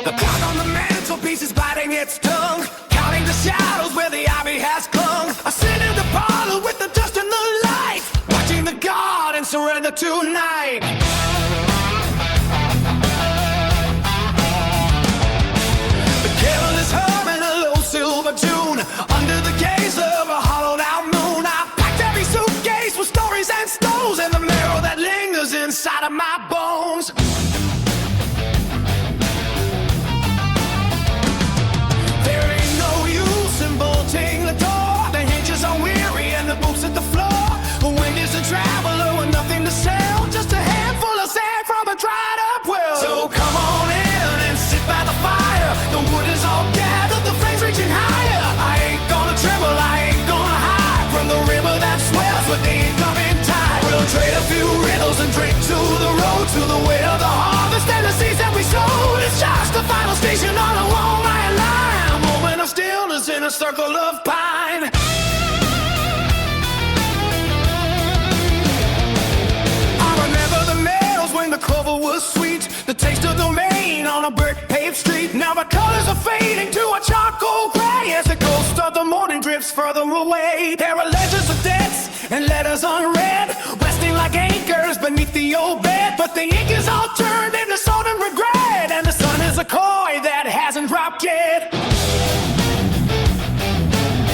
The clock on the mantelpiece is biting its tongue, counting the shadows where the ivy has clung. I sit in the parlor with the dust and the light, watching the garden surrender tonight. The carolers hum in a low silver tune, under the gaze of a hollowed out moon. I packed every suitcase with stories and stones, and the marrow that lingers inside of my bones. Traveler with nothing to sell, just a handful of sand from a dried up well. So come on in and sit by the fire. The wood is all gathered, the flames reaching higher. I ain't gonna tremble, I ain't gonna hide from the river that swells with the incoming tide. We'll trade a few riddles and drink to the road, to the weight of the harvest and the seeds that we sowed. It's just the final station on a long iron line, a moment of stillness in a circle of pine. When the clover was sweet, the taste of the rain on a brick-paved street. Now the colors are fading to a charcoal gray as the ghost of the morning drifts further away. There are ledgers of debts and letters unread, resting like anchors beneath the old bed. But the ink is all turned into salt and regret, and the sun is a koi that hasn't dropped yet.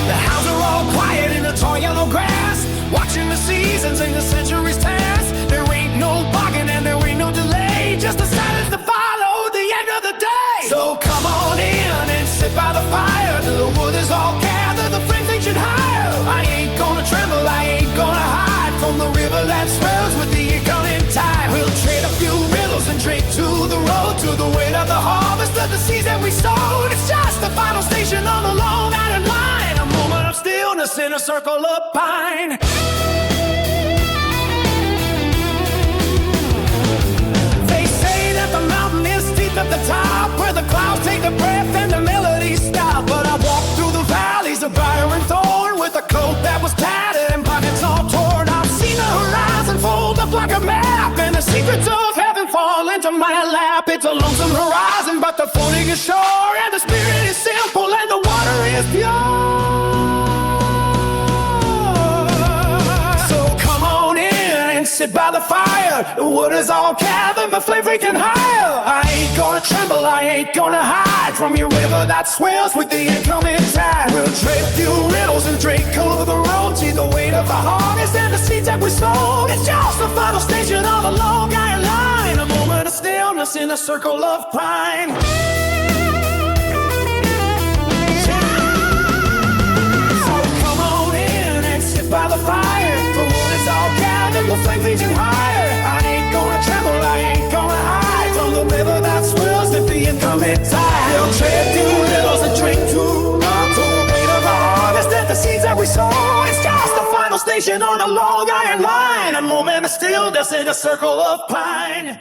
The hounds are all quiet in the tall yellow grass, watching the seasons and the centuries pass. There ain't no bargain and there ain't no delay, just a silence to follow the end of the day. So come on in and sit by the fire, till the wood is all gathered, the flames reaching higher. I ain't gonna tremble, I ain't gonna hide from the river that swells with the incoming tide. We'll trade a few riddles and drink to the road, to the weight of the harvest of the seeds that we sowed. It's just the final station on the long island line, a moment of stillness in a circle of pine. At the top, where the clouds take a breath and the melodies stop. But I walked through the valleys of briar and thorn, with a coat that was tattered and pockets all torn. I've seen the horizon fold up like a map, and the secrets of heaven fall into my lap. It's a lonesome horizon, but the footing is sure, and the spirit is simple and the water is pure. So come on in and sit by the fire. The wood is all gathered, the flame reaching higher. I ain't gonna tremble, I ain't gonna hide from your river that swells with the incoming tide. We'll trade a few riddles and drink over the road, see the weight of the harvest and the seeds that we sowed. It's just the final station of a long iron line, a moment of stillness in a circle of pine. So come on in and sit by the fire. The wood is all gathered, the flame reaching higher. I ain't gonna tremble, I ain't gonna hide from the river that swells with the incoming tide. We'll trade few riddles and drink too long, to the weight of the harvest and the seeds that we sow. It's just the final station on a long iron line, a moment of stillness in a circle of pine.